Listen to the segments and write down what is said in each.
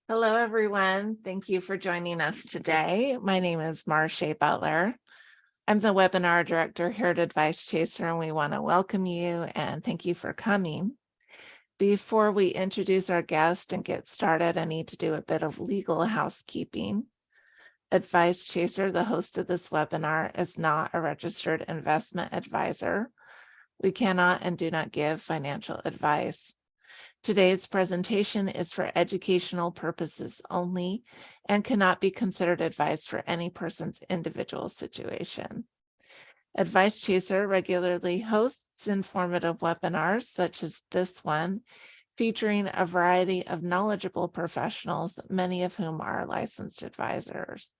Hello, everyone. Thank you for joining us today. My name is Marcia Butler. I'm the webinar director here at Advice Chaser, and we want to welcome you and thank you for coming. Before we introduce our guest and get started, I need to do a bit of legal housekeeping. Advice Chaser, the host of this webinar, is not a registered investment advisor. We cannot and do not give financial advice. Today's presentation is for educational purposes only and cannot be considered advice for any person's individual situation. Advice Chaser regularly hosts informative webinars such as this one, featuring a variety of knowledgeable professionals, many of whom are licensed advisors.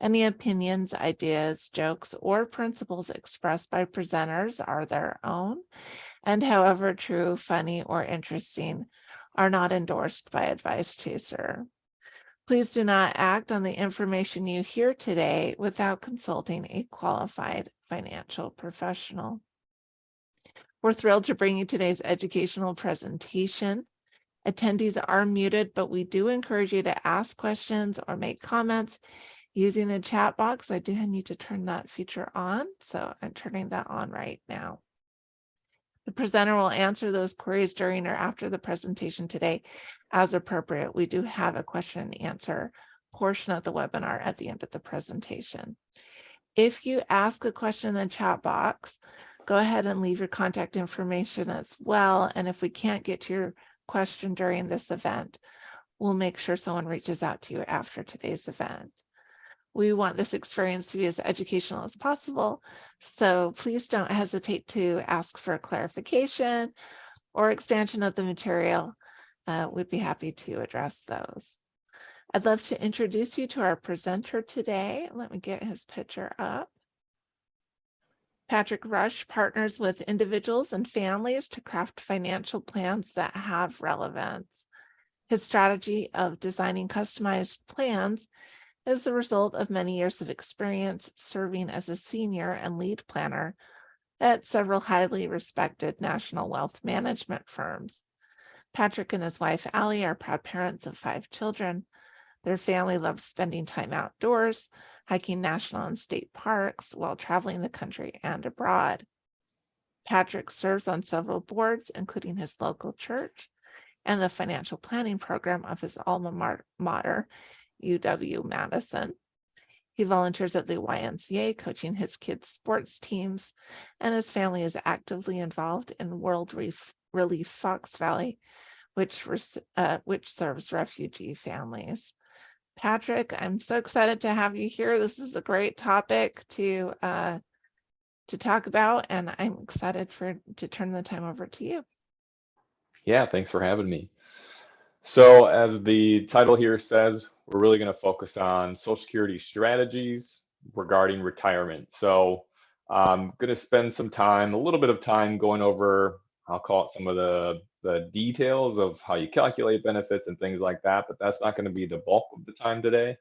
Any opinions, ideas, jokes, or principles expressed by presenters are their own, and however true, funny, or interesting, are not endorsed by Advice Chaser. Please do not act on the information you hear today without consulting a qualified financial professional. We're thrilled to bring you today's educational presentation. Attendees are muted, but we do encourage you to ask questions or make comments using the chat box. I do need to turn that feature on, so I'm turning that on right now. The presenter will answer those queries during or after the presentation today as appropriate. We do have a question and answer portion of the webinar at the end of the presentation. If you ask a question in the chat box, go ahead and leave your contact information as well. And if we can't get to your question during this event, we'll make sure someone reaches out to you after today's event. We want this experience to be as educational as possible, so please don't hesitate to ask for clarification or expansion of the material. We'd be happy to address those. I'd love to introduce you to our presenter today. Let me get his picture up. Patrick Rush partners with individuals and families to craft financial plans that have relevance. His strategy of designing customized plans is the result of many years of experience serving as a senior and lead planner at several highly respected national wealth management firms. Patrick and his wife, Allie, are proud parents of 5 children. Their family loves spending time outdoors, hiking national and state parks while traveling the country and abroad. Patrick serves on several boards, including his local church and the financial planning program of his alma mater, UW-Madison. He volunteers at the YMCA, coaching his kids' sports teams, and his family is actively involved in World Relief Fox Valley, which serves refugee families. Patrick, I'm so excited to have you here. This is a great topic to talk about, and I'm excited to turn the time over to you. Yeah, thanks for having me. So as the title here says, we're really going to focus on Social Security strategies regarding retirement. So I'm going to spend a little bit of time going over, I'll call it some of the details of how you calculate benefits and things like that, but that's not going to be the bulk of the time today.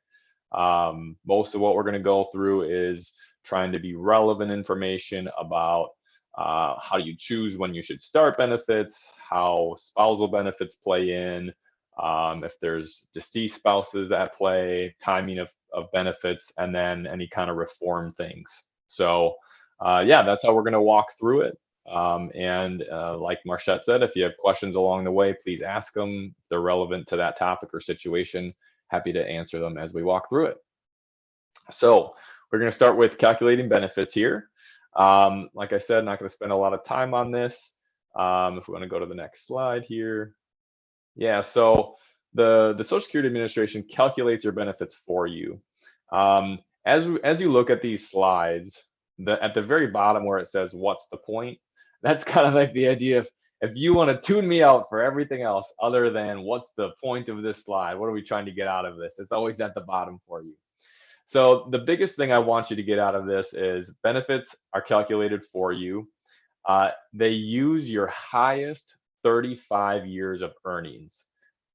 Most of what we're going to go through is trying to be relevant information about how do you choose when you should start benefits, how spousal benefits play in, if there's deceased spouses at play, timing of benefits, and then any kind of reform things. So yeah, that's how we're going to walk through it. Like Marchette said, if you have questions along the way, please ask them. If they're relevant to that topic or situation, happy to answer them as we walk through it. So we're going to start with calculating benefits here. Like I said, not going to spend a lot of time on this. If we want to go to the next slide here. Yeah, so the Social Security Administration calculates your benefits for you. As you look at these slides, at the very bottom where it says, what's the point? That's kind of like the idea of, if you want to tune me out for everything else other than what's the point of this slide, what are we trying to get out of this? It's always at the bottom for you. So the biggest thing I want you to get out of this is benefits are calculated for you. They use your highest 35 years of earnings.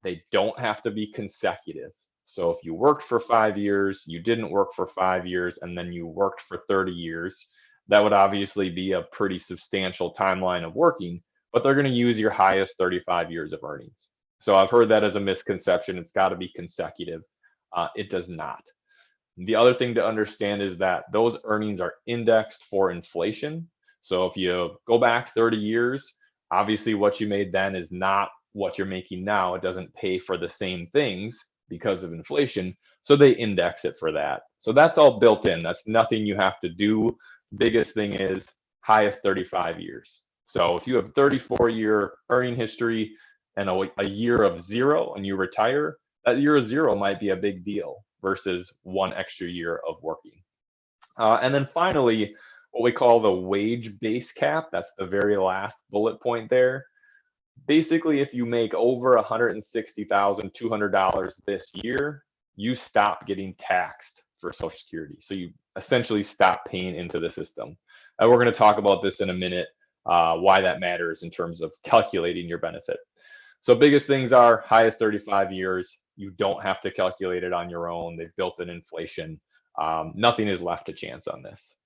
They don't have to be consecutive. So if you worked for 5 years, you didn't work for 5 years, and then you worked for 30 years, that would obviously be a pretty substantial timeline of working, but they're going to use your highest 35 years of earnings. So I've heard that as a misconception. It's got to be consecutive. It does not. The other thing to understand is that those earnings are indexed for inflation. So if you go back 30 years, obviously what you made then is not what you're making now. It doesn't pay for the same things because of inflation. So they index it for that. So that's all built in. That's nothing you have to do. Biggest thing is highest 35 years. So if you have 34-year earning history and a year of zero and you retire, that year of zero might be a big deal versus one extra year of working. And then finally, what we call the wage base cap, that's the very last bullet point there. Basically, if you make over $160,200 this year, you stop getting taxed for Social Security. So you essentially stop paying into the system. And we're going to talk about this in a minute, why that matters in terms of calculating your benefit. So biggest things are highest 35 years. You don't have to calculate it on your own. They've built in inflation. Nothing is left to chance on this.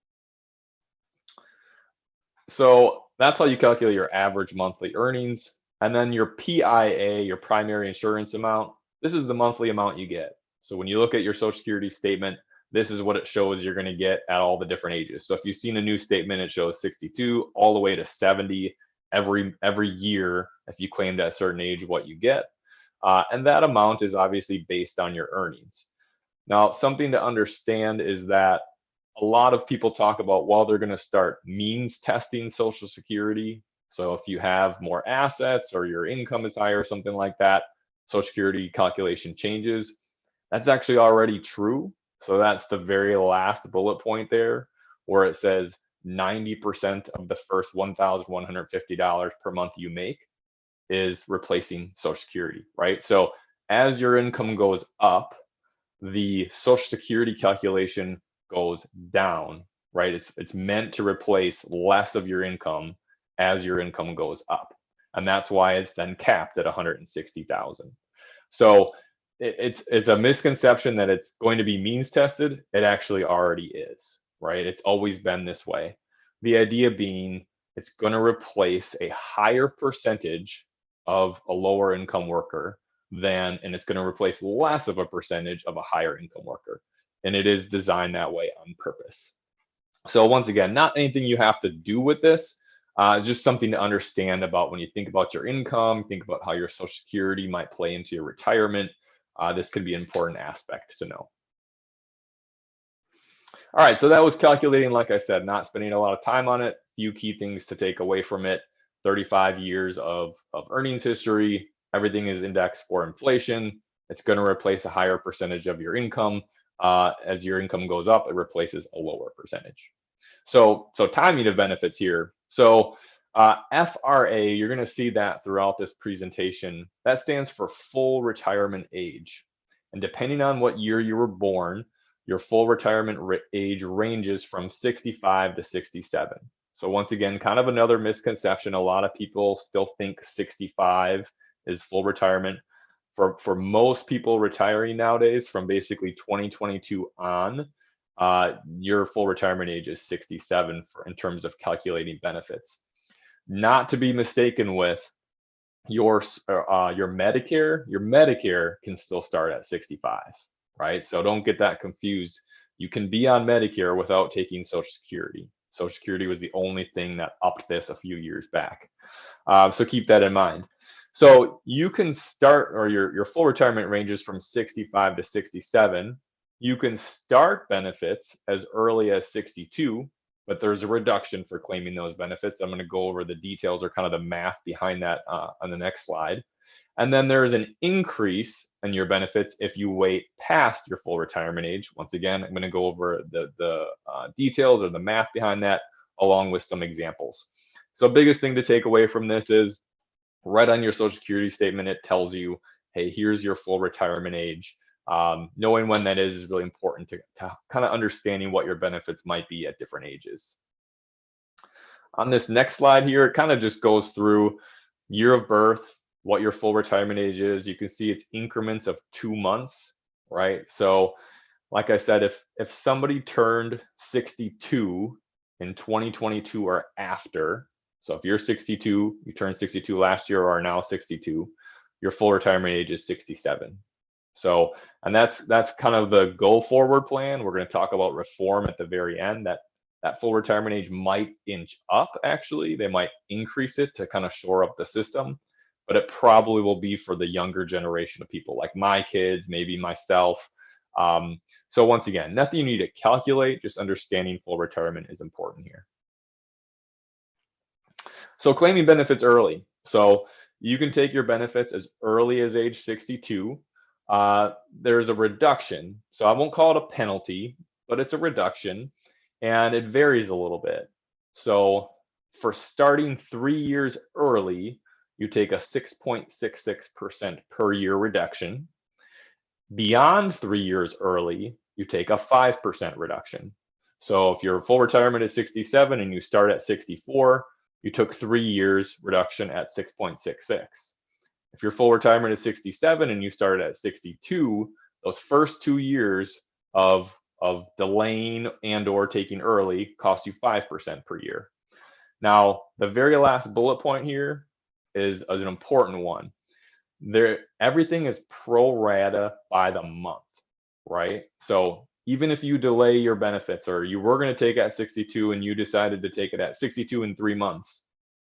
So that's how you calculate your average monthly earnings. And then your PIA, your primary insurance amount, this is the monthly amount you get. So when you look at your Social Security statement, this is what it shows you're going to get at all the different ages. So if you've seen a new statement, it shows 62 all the way to 70 every year. If you claimed at a certain age, what you get. And that amount is obviously based on your earnings. Now, something to understand is that a lot of people talk about, well, they're going to start means testing Social Security. So if you have more assets or your income is higher or something like that, Social Security calculation changes. That's actually already true. So that's the very last bullet point there, where it says 90% of the first $1,150 per month you make is replacing Social Security, right? So as your income goes up, the Social Security calculation goes down, right? It's meant to replace less of your income as your income goes up. And that's why it's then capped at 160,000. So it's a misconception that it's going to be means tested. It actually already is, right? It's always been this way. The idea being it's going to replace a higher percentage of a lower income worker and it's going to replace less of a percentage of a higher income worker. And it is designed that way on purpose. So once again, not anything you have to do with this, just something to understand about when you think about your income, think about how your Social Security might play into your retirement. This could be an important aspect to know. All right, so that was calculating, like I said, not spending a lot of time on it. Few key things to take away from it. 35 years of earnings history. Everything is indexed for inflation. It's going to replace a higher percentage of your income. As your income goes up, it replaces a lower percentage. So timing of benefits here. So FRA, you're going to see that throughout this presentation. That stands for full retirement age. And depending on what year you were born, your full retirement age ranges from 65 to 67. So once again, kind of another misconception. A lot of people still think 65 is full retirement. For most people retiring nowadays, from basically 2022 on, your full retirement age is 67 in terms of calculating benefits. Not to be mistaken with your Medicare. Your Medicare can still start at 65, right? So don't get that confused. You can be on Medicare without taking Social Security. Social Security was the only thing that upped this a few years back. So keep that in mind. So you can start, or your full retirement ranges from 65 to 67. You can start benefits as early as 62, but there's a reduction for claiming those benefits. I'm going to go over the details or kind of the math behind that on the next slide. And then there's an increase in your benefits if you wait past your full retirement age. Once again, I'm going to go over the details or the math behind that, along with some examples. So biggest thing to take away from this is right on your Social Security statement, it tells you, hey, here's your full retirement age. Knowing when that is really important to kind of understanding what your benefits might be at different ages. On this next slide here, it kind of just goes through year of birth, what your full retirement age is. You can see it's increments of 2 months, right? So like I said, if somebody turned 62 in 2022 or after, so if you're 62, you turned 62 last year or are now 62, your full retirement age is 67. So, and that's kind of the go forward plan. We're going to talk about reform at the very end. That full retirement age might inch up, actually. They might increase it to kind of shore up the system, but it probably will be for the younger generation of people like my kids, maybe myself. So once again, nothing you need to calculate, just understanding full retirement is important here. So claiming benefits early. So you can take your benefits as early as age 62. There's a reduction. So I won't call it a penalty, but it's a reduction, and it varies a little bit. So for starting 3 years early, you take a 6.66% per year reduction. Beyond 3 years early, you take a 5% reduction. So if your full retirement is 67 and you start at 64, you took 3 years reduction at 6.66. If your full retirement is 67 and you started at 62, those first 2 years of delaying and or taking early cost you 5% per year. Now, the very last bullet point here is an important one. Everything is pro rata by the month, right? So even if you delay your benefits, or you were going to take it at 62 and you decided to take it at 62 in 3 months,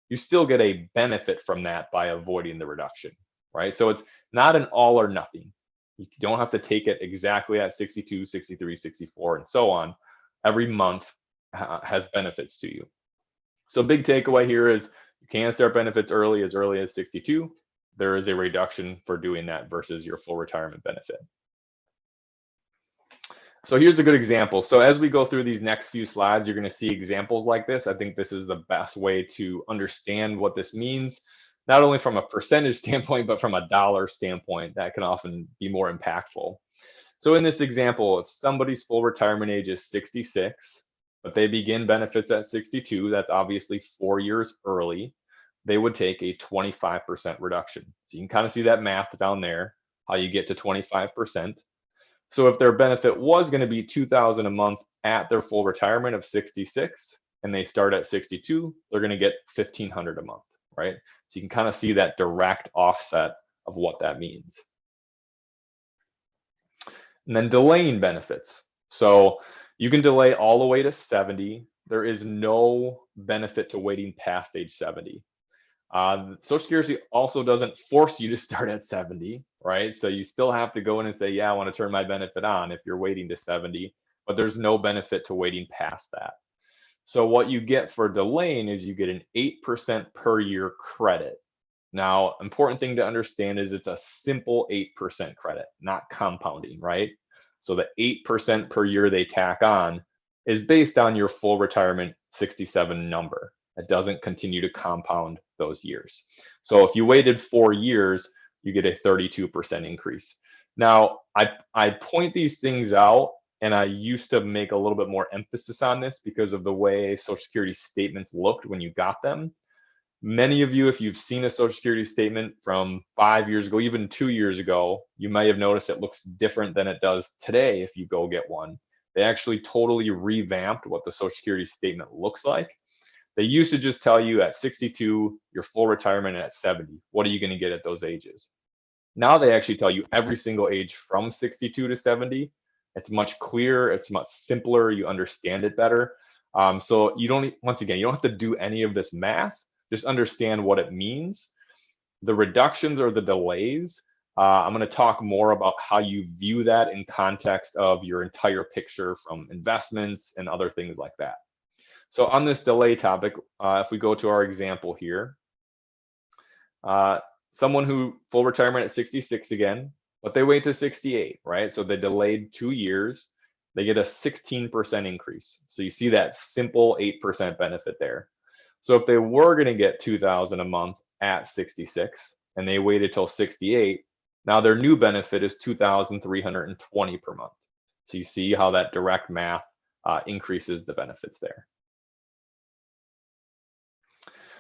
you still get a benefit from that by avoiding the reduction, right? So it's not an all or nothing. You don't have to take it exactly at 62, 63, 64, and so on. Every month has benefits to you. So big takeaway here is you can start benefits early as 62. There is a reduction for doing that versus your full retirement benefit. So here's a good example. So as we go through these next few slides, you're going to see examples like this. I think this is the best way to understand what this means, not only from a percentage standpoint, but from a dollar standpoint. That can often be more impactful. So in this example, if somebody's full retirement age is 66, but they begin benefits at 62, that's obviously 4 years early, they would take a 25% reduction. So you can kind of see that math down there, how you get to 25%. So if their benefit was going to be $2,000 a month at their full retirement of 66, and they start at 62, they're going to get $1,500 a month, right? So you can kind of see that direct offset of what that means. And then delaying benefits. So you can delay all the way to 70. There is no benefit to waiting past age 70. Social Security also doesn't force you to start at 70, right? So you still have to go in and say, yeah, I want to turn my benefit on if you're waiting to 70, but there's no benefit to waiting past that. So what you get for delaying is you get an 8% per year credit. Now, important thing to understand is it's a simple 8% credit, not compounding, right? So the 8% per year they tack on is based on your full retirement 67 number. It doesn't continue to compound those years. So if you waited 4 years, you get a 32% increase. Now, I point these things out, and I used to make a little bit more emphasis on this because of the way Social Security statements looked when you got them. Many of you, if you've seen a Social Security statement from 5 years ago, even 2 years ago, you may have noticed it looks different than it does today if you go get one. They actually totally revamped what the Social Security statement looks like. They used to just tell you at 62, your full retirement, and at 70, what are you going to get at those ages? Now they actually tell you every single age from 62 to 70. It's much clearer. It's much simpler. You understand it better. So you don't, once again, you don't have to do any of this math. Just understand what it means. The reductions or the delays, I'm going to talk more about how you view that in context of your entire picture from investments and other things like that. So on this delay topic, if we go to our example here, someone who full retirement at 66 again, but they wait to 68, right? So they delayed 2 years, they get a 16% increase. So you see that simple 8% benefit there. So if they were going to get $2,000 a month at 66 and they waited till 68, now their new benefit is $2,320 per month. So you see how that direct math increases the benefits there.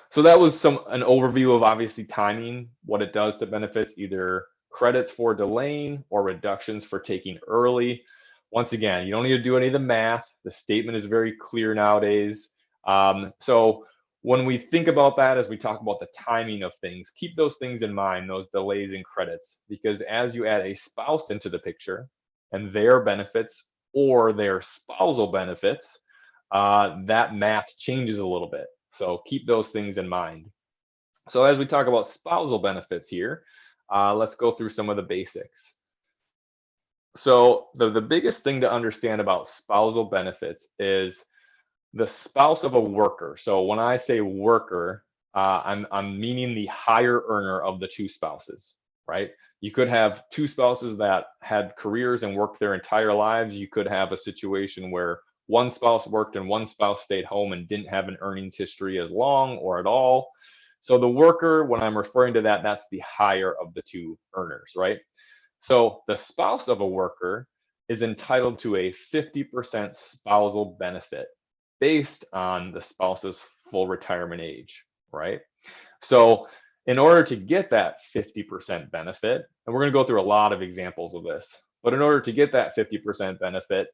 So that was an overview of obviously timing, what it does to benefits, either credits for delaying or reductions for taking early. Once again, you don't need to do any of the math. The statement is very clear nowadays. So when we think about that, as we talk about the timing of things, keep those things in mind, those delays in credits, because as you add a spouse into the picture and their benefits or their spousal benefits, that math changes a little bit. So keep those things in mind. So as we talk about spousal benefits here, let's go through some of the basics. So the biggest thing to understand about spousal benefits is the spouse of a worker. So when I say worker, I'm meaning the higher earner of the two spouses, right? You could have two spouses that had careers and worked their entire lives. You could have a situation where one spouse worked and one spouse stayed home and didn't have an earnings history as long or at all. So the worker, when I'm referring to that, that's the higher of the two earners, right? So the spouse of a worker is entitled to a 50% spousal benefit based on the spouse's full retirement age, right? So in order to get that 50% benefit, and we're going to go through a lot of examples of this, but in order to get that 50% benefit,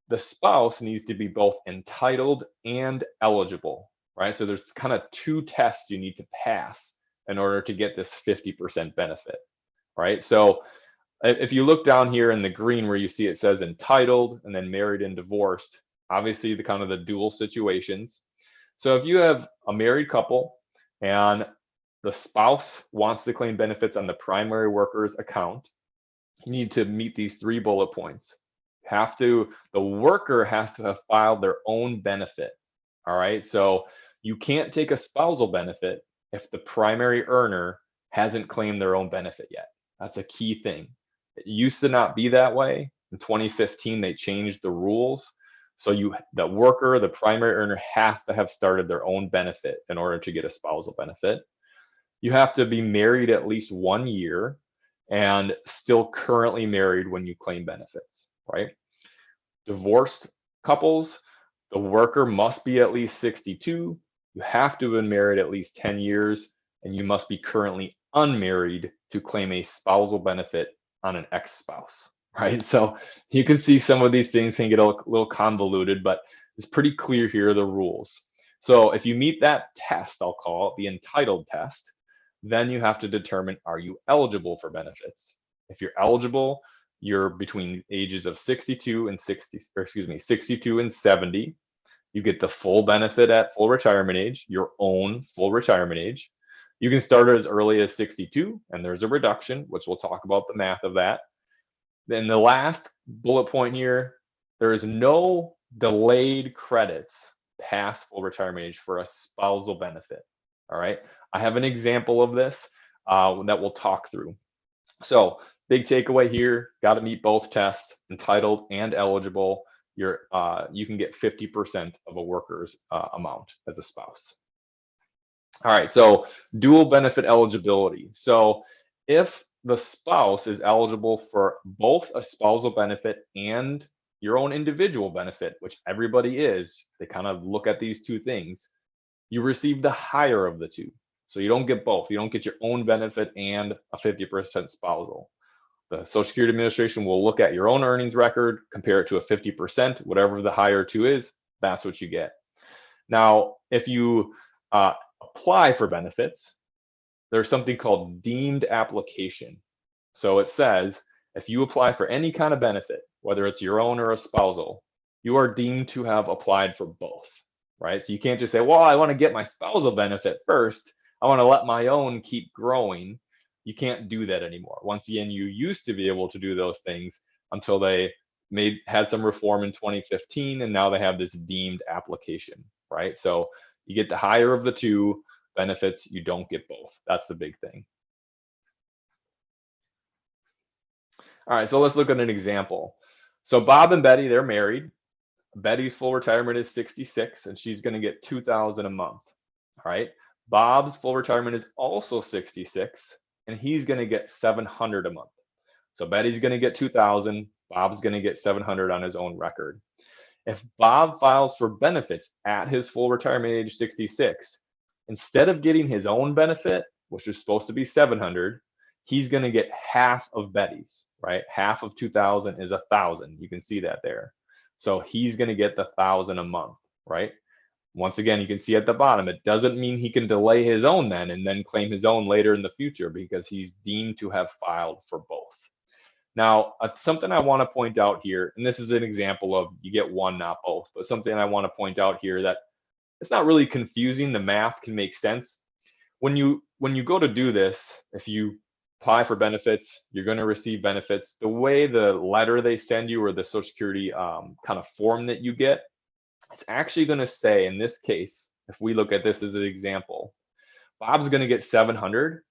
the spouse needs to be both entitled and eligible, right? So there's kind of two tests you need to pass in order to get this 50% benefit, right? So if you look down here in the green where you see it says entitled and then married and divorced, obviously the kind of the dual situations. So if you have a married couple and the spouse wants to claim benefits on the primary worker's account, you need to meet these 3 bullet points. The worker has to have filed their own benefit. All right. So you can't take a spousal benefit if the primary earner hasn't claimed their own benefit yet. That's a key thing. It used to not be that way. In 2015, they changed the rules. So the worker, the primary earner, has to have started their own benefit in order to get a spousal benefit. You have to be married at least 1 year and still currently married when you claim benefits, right? Divorced couples, the worker must be at least 62. You have to have been married at least 10 years, and you must be currently unmarried to claim a spousal benefit on an ex-spouse, right? So you can see some of these things can get a little convoluted, but it's pretty clear here are the rules. So if you meet that test, I'll call it the entitled test, then you have to determine, are you eligible for benefits? If you're eligible, you're between ages of 62 and 62 and 70. You get the full benefit at full retirement age, your own full retirement age. You can start as early as 62, and there's a reduction, which we'll talk about the math of that. Then the last bullet point here, there is no delayed credits past full retirement age for a spousal benefit. All right. I have an example of this that we'll talk through. So big takeaway here, got to meet both tests, entitled and eligible. You can get 50% of a worker's amount as a spouse. All right, so dual benefit eligibility. So if the spouse is eligible for both a spousal benefit and your own individual benefit, which everybody is, they kind of look at these two things, you receive the higher of the two. So you don't get both. You don't get your own benefit and a 50% spousal. The Social Security Administration will look at your own earnings record, compare it to a 50%, whatever the higher two is, that's what you get. Now, if you apply for benefits, there's something called deemed application. So it says, if you apply for any kind of benefit, whether it's your own or a spousal, you are deemed to have applied for both, right? So you can't just say, well, I want to get my spousal benefit first. I want to let my own keep growing. You can't do that anymore. Once again, you used to be able to do those things until they had some reform in 2015, and now they have this deemed application, right? So you get the higher of the two benefits, you don't get both. That's the big thing. All right, so let's look at an example. So Bob and Betty, they're married. Betty's full retirement is 66, and she's going to get $2,000 a month. All right. Bob's full retirement is also 66, and he's going to get $700 a month. So Betty's going to get 2,000. Bob's going to get 700 on his own record. If Bob files for benefits at his full retirement age 66, instead of getting his own benefit, which is supposed to be 700, he's going to get half of Betty's, right? Half of 2,000 is 1,000. You can see that there. So he's going to get the 1,000 a month, right? once again, you can see at the bottom, it doesn't mean he can delay his own then and then claim his own later in the future because he's deemed to have filed for both. Now, something I want to point out here, and this is an example of you get one, not both, but something I want to point out here that it's not really confusing. The math can make sense. When you go to do this, if you apply for benefits, you're going to receive benefits. The way the letter they send you or the Social Security kind of form that you get, it's actually going to say, in this case, if we look at this as an example, Bob's going to get 700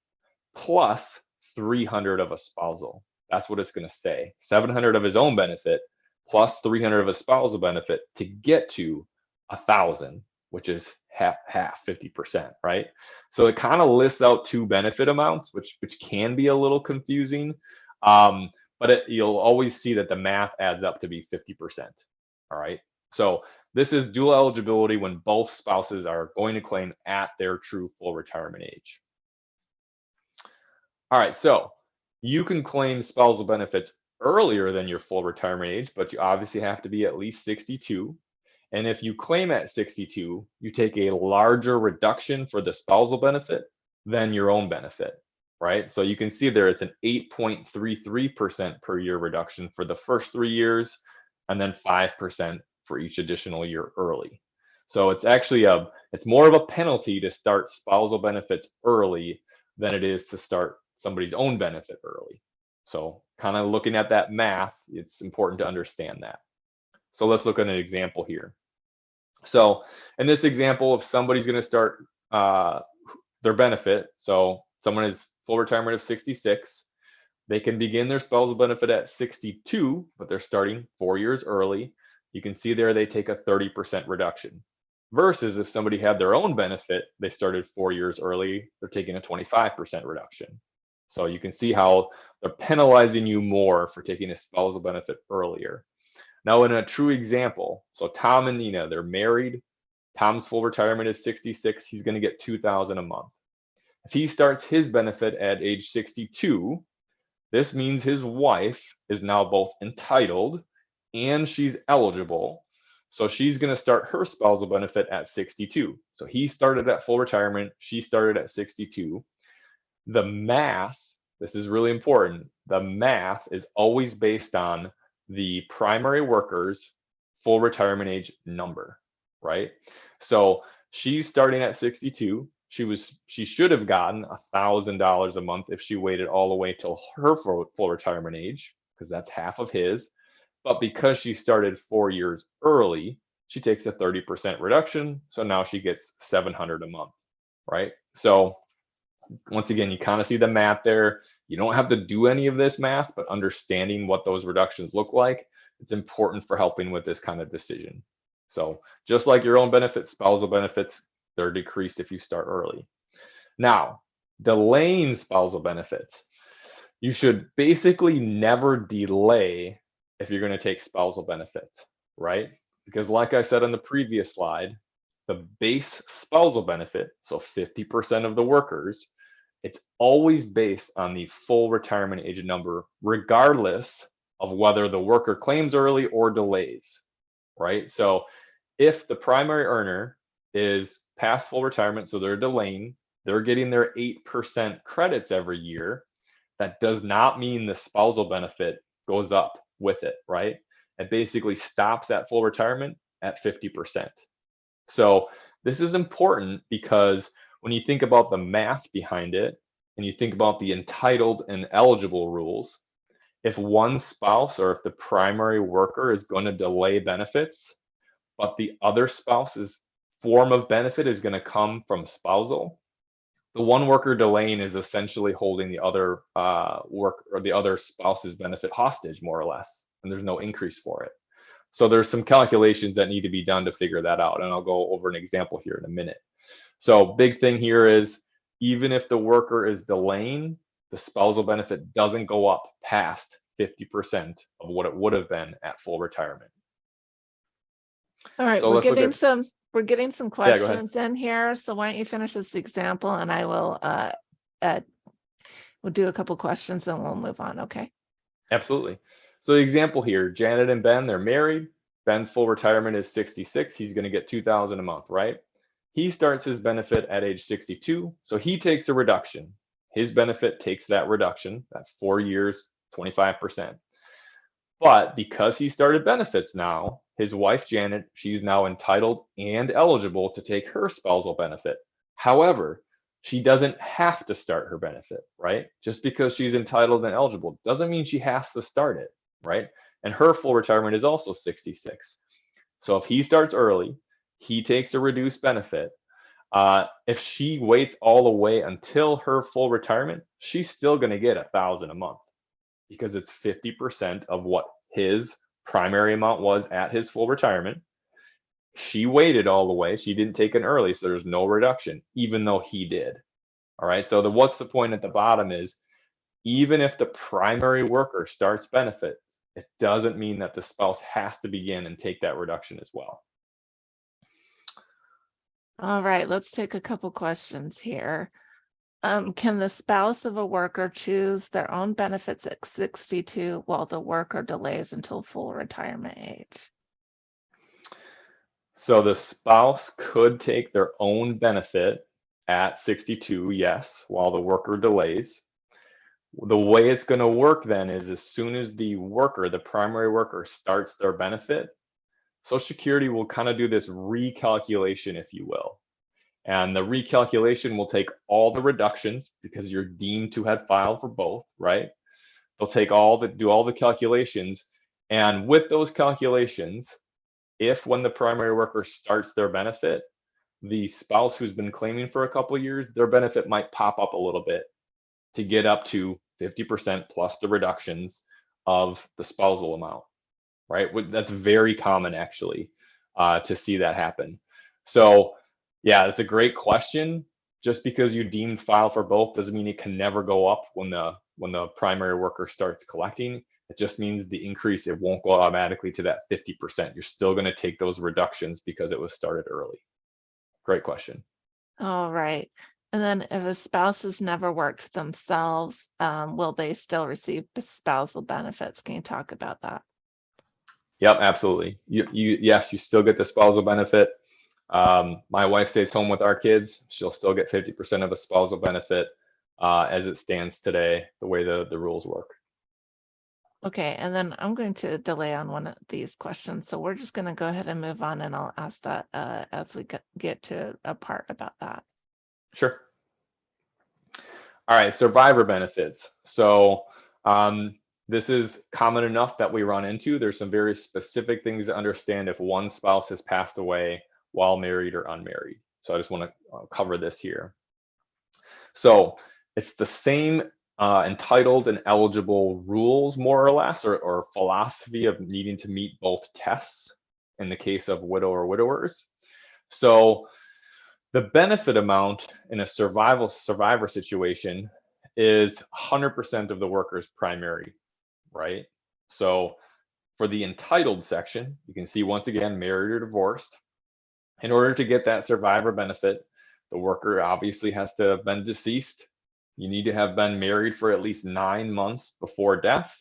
plus 300 of a spousal. That's what it's going to say. 700 of his own benefit plus 300 of a spousal benefit to get to 1,000, which is half 50%, right? So it kind of lists out two benefit amounts, which can be a little confusing. But you'll always see that the math adds up to be 50%. All right. So this is dual eligibility when both spouses are going to claim at their true full retirement age. All right, so you can claim spousal benefits earlier than your full retirement age, but you obviously have to be at least 62. And if you claim at 62, you take a larger reduction for the spousal benefit than your own benefit, right? So you can see there it's an 8.33% per year reduction for the first 3 years, and then 5% for each additional year early. So it's actually it's more of a penalty to start spousal benefits early than it is to start somebody's own benefit early. So kind of looking at that math, it's important to understand that. So let's look at an example here. So in this example, if somebody's going to start their benefit, so someone is full retirement of 66, they can begin their spousal benefit at 62, but they're starting 4 years early. You can see there they take a 30% reduction. Versus if somebody had their own benefit, they started 4 years early, they're taking a 25% reduction. So you can see how they're penalizing you more for taking a spousal benefit earlier. Now, in a true example, so Tom and Nina, they're married. Tom's full retirement is 66. He's going to get $2,000 a month. If he starts his benefit at age 62, this means his wife is now both entitled and she's eligible. So she's going to start her spousal benefit at 62. So he started at full retirement. She started at 62. The math, this is really important. The math is always based on the primary worker's full retirement age number, right? So she's starting at 62. She should have gotten $1,000 a month if she waited all the way till her full retirement age, because that's half of his. But because she started 4 years early, she takes a 30% reduction. So now she gets $700 a month, right? So once again, you kind of see the math there. You don't have to do any of this math, but understanding what those reductions look like, it's important for helping with this kind of decision. So just like your own benefits, spousal benefits, they're decreased if you start early. Now, delaying spousal benefits. You should basically never delay if you're going to take spousal benefits, right? Because like I said on the previous slide, the base spousal benefit, so 50% of the workers, it's always based on the full retirement age number, regardless of whether the worker claims early or delays, right? So if the primary earner is past full retirement, so they're delaying, they're getting their 8% credits every year. That does not mean the spousal benefit goes up with it, right? It basically stops at full retirement at 50%. So this is important because when you think about the math behind it and you think about the entitled and eligible rules, if one spouse or if the primary worker is going to delay benefits, but the other spouse's form of benefit is going to come from spousal, the one worker delaying is essentially holding the other work or the other spouse's benefit hostage, more or less, and there's no increase for it. So there's some calculations that need to be done to figure that out, and I'll go over an example here in a minute. So big thing here is even if the worker is delaying, the spousal benefit doesn't go up past 50% of what it would have been at full retirement. All right, So we're let's look getting at, some go ahead. questions in here. So why don't you finish this example and I will we'll do a couple questions and we'll move on. Okay. Absolutely. So the example here, Janet and Ben, they're married. Ben's full retirement is 66. He's going to get $2,000 a month, right? He starts his benefit at age 62, so he takes a reduction. His benefit takes that reduction. That's 4 years, 25%. But because he started benefits now, his wife Janet, she's now entitled and eligible to take her spousal benefit. However, she doesn't have to start her benefit, right? Just because she's entitled and eligible doesn't mean she has to start it, right? And her full retirement is also 66. So if he starts early, he takes a reduced benefit. If she waits all the way until her full retirement, she's still going to get $1,000 a month because it's 50% of what his primary amount was at his full retirement. She waited all the way. She didn't take an early, so there's no reduction, even though he did. All right. So what's the point at the bottom is even if the primary worker starts benefits, it doesn't mean that the spouse has to begin and take that reduction as well. All right, let's take a couple questions here. Can the spouse of a worker choose their own benefits at 62 while the worker delays until full retirement age? So the spouse could take their own benefit at 62, yes, while the worker delays. The way it's going to work then is as soon as the worker, the primary worker, starts their benefit, Social Security will kind of do this recalculation, if you will. And the recalculation will take all the reductions because you're deemed to have filed for both, right? They'll take do all the calculations. And with those calculations, if when the primary worker starts their benefit, the spouse who's been claiming for a couple of years, their benefit might pop up a little bit to get up to 50% plus the reductions of the spousal amount, right? That's very common actually to see that happen. So yeah, it's a great question. Just because you deem file for both doesn't mean it can never go up when the primary worker starts collecting. It just means the increase, it won't go automatically to that 50%. You're still going to take those reductions because it was started early. Great question. All right. And then if a spouse has never worked themselves, will they still receive the spousal benefits? Can you talk about that? Yep, absolutely. Yes, you still get the spousal benefit. My wife stays home with our kids. She'll still get 50% of a spousal benefit as it stands today, the way the rules work. Okay, and then I'm going to delay on one of these questions. So we're just going to go ahead and move on, and I'll ask that as we get to a part about that. Sure. All right, survivor benefits. So this is common enough that we run into. There's some very specific things to understand if one spouse has passed away while married or unmarried. So I just want to cover this here. So it's the same entitled and eligible rules, more or less, or philosophy of needing to meet both tests in the case of widow or widowers. So the benefit amount in a survivor situation is 100% of the worker's primary, right? So for the entitled section, you can see once again, married or divorced. In order to get that survivor benefit, the worker obviously has to have been deceased. You need to have been married for at least 9 months before death,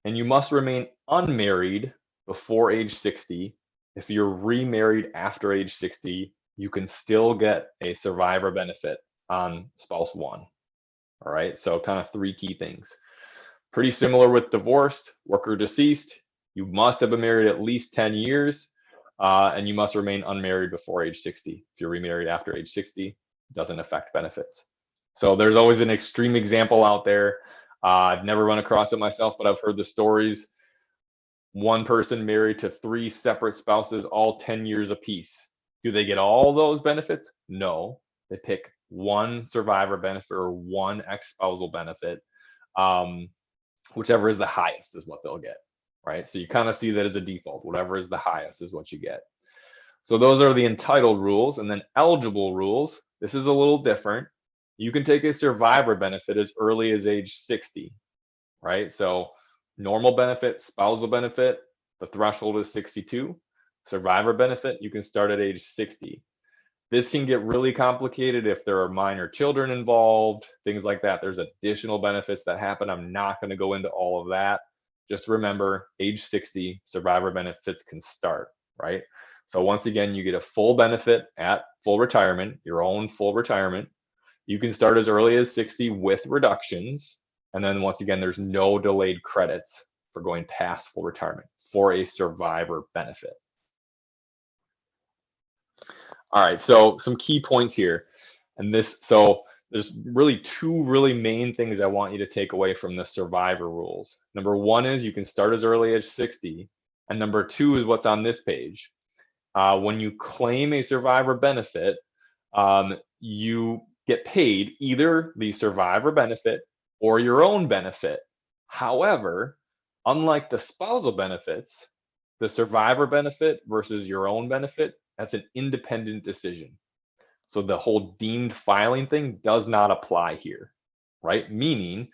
and you must remain unmarried before age 60. If you're remarried after age 60, you can still get a survivor benefit on spouse one. All right, so kind of 3 key things. Pretty similar with divorced, worker deceased. You must have been married at least 10 years, and you must remain unmarried before age 60. If you're remarried after age 60, it doesn't affect benefits. So there's always an extreme example out there. I've never run across it myself, but I've heard the stories. One person married to 3 separate spouses, all 10 years apiece. Do they get all those benefits? No. They pick one survivor benefit or one ex-spousal benefit. Whichever is the highest is what they'll get, right? So you kind of see that as a default. Whatever is the highest is what you get. So those are the entitled rules. And then eligible rules, this is a little different. You can take a survivor benefit as early as age 60, right? So normal benefit, spousal benefit, the threshold is 62. Survivor benefit, you can start at age 60. This can get really complicated if there are minor children involved, things like that. There's additional benefits that happen. I'm not going to go into all of that. Just remember, age 60, survivor benefits can start, right? So once again, you get a full benefit at full retirement, your own full retirement. You can start as early as 60 with reductions. And then once again, there's no delayed credits for going past full retirement for a survivor benefit. All right, so some key points here. So there's really two really main things I want you to take away from the survivor rules. Number one is you can start as early as 60. And number two is what's on this page. When you claim a survivor benefit, you get paid either the survivor benefit or your own benefit. However, unlike the spousal benefits, the survivor benefit versus your own benefit, that's an independent decision. So the whole deemed filing thing does not apply here, right? Meaning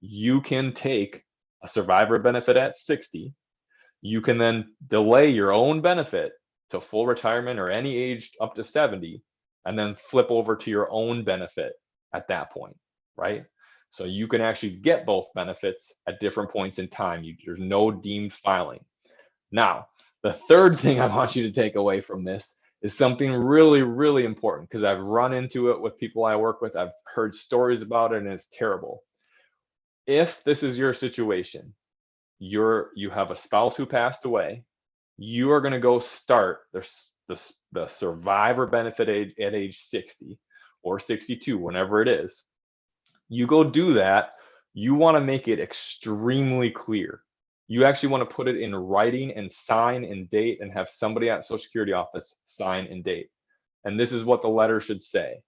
you can take a survivor benefit at 60. You can then delay your own benefit to full retirement or any age up to 70, and then flip over to your own benefit at that point, right? So you can actually get both benefits at different points in time. There's no deemed filing. Now, the third thing I want you to take away from this is something really, really important, because I've run into it with people I work with. I've heard stories about it, and it's terrible. If this is your situation, you have a spouse who passed away, you are going to go start the survivor benefit at age 60 or 62, whenever it is. You go do that. You want to make it extremely clear. You actually want to put it in writing and sign and date, and have somebody at Social Security office sign and date. And this is what the letter should say.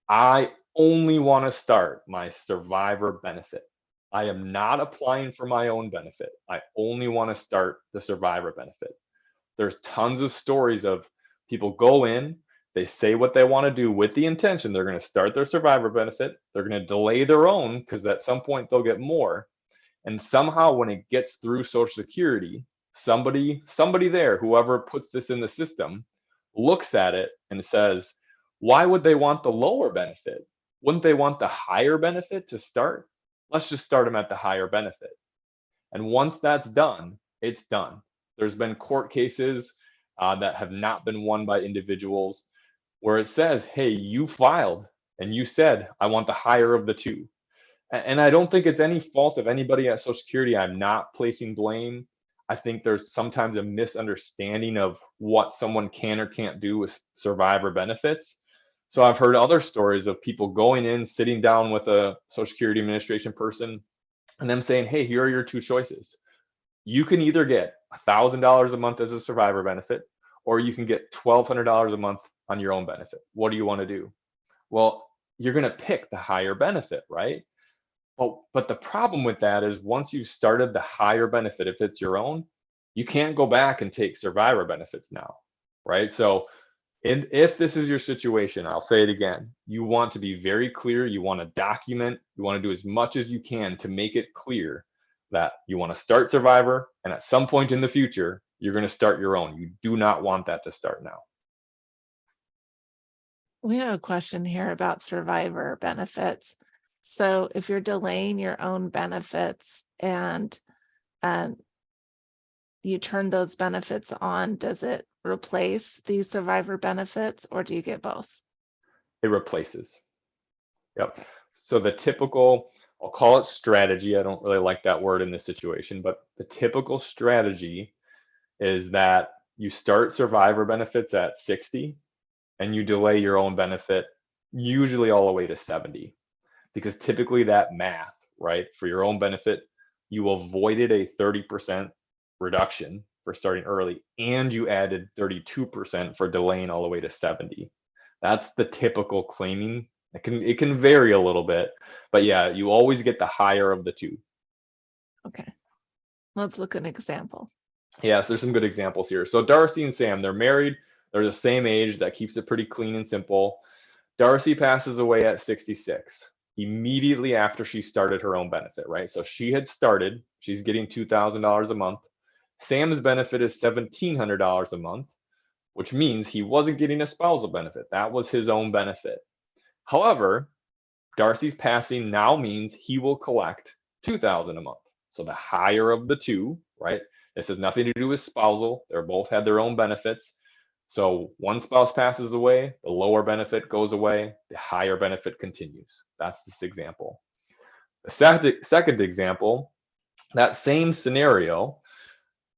I only want to start my survivor benefit. I am not applying for my own benefit. I only want to start the survivor benefit. There's tons of stories of people go in, they say what they want to do with the intention they're going to start their survivor benefit. They're going to delay their own because at some point they'll get more. And somehow when it gets through Social Security, somebody there, whoever puts this in the system, looks at it and says, why would they want the lower benefit? Wouldn't they want the higher benefit to start? Let's just start them at the higher benefit. And once that's done, it's done. There's been court cases that have not been won by individuals where it says, hey, you filed and you said, I want the higher of the two. And I don't think it's any fault of anybody at Social Security. I'm not placing blame. I think there's sometimes a misunderstanding of what someone can or can't do with survivor benefits. So I've heard other stories of people going in, sitting down with a Social Security Administration person, and them saying, hey, here are your two choices. You can either get $1,000 a month as a survivor benefit, or you can get $1,200 a month on your own benefit. What do you want to do? Well, you're going to pick the higher benefit, right? But the problem with that is once you've started the higher benefit, if it's your own, you can't go back and take survivor benefits now, right? So if this is your situation, I'll say it again, you want to be very clear. You want to document, you want to do as much as you can to make it clear that you want to start survivor, and at some point in the future, you're going to start your own. You do not want that to start now. We have a question here about survivor benefits. So if you're delaying your own benefits and you turn those benefits on, does it replace the survivor benefits, or do you get both? It replaces. Yep. So the typical, I'll call it strategy. I don't really like that word in this situation, but the typical strategy is that you start survivor benefits at 60 and you delay your own benefit usually all the way to 70. Because typically that math, right, for your own benefit, you avoided a 30% reduction for starting early, and you added 32% for delaying all the way to 70. That's the typical claiming. It can vary a little bit, but yeah, you always get the higher of the two. Okay, let's look at an example. Yes, there's some good examples here. So Darcy and Sam, they're married. They're the same age. That keeps it pretty clean and simple. Darcy passes away at 66. Immediately after she started her own benefit, right? So she had started, she's getting $2,000 a month. Sam's benefit is $1,700 a month, which means he wasn't getting a spousal benefit. That was his own benefit. However, Darcy's passing now means he will collect $2,000 a month. So the higher of the two, right? This has nothing to do with spousal. They're both had their own benefits. So one spouse passes away, the lower benefit goes away, the higher benefit continues. That's this example. The second example, that same scenario,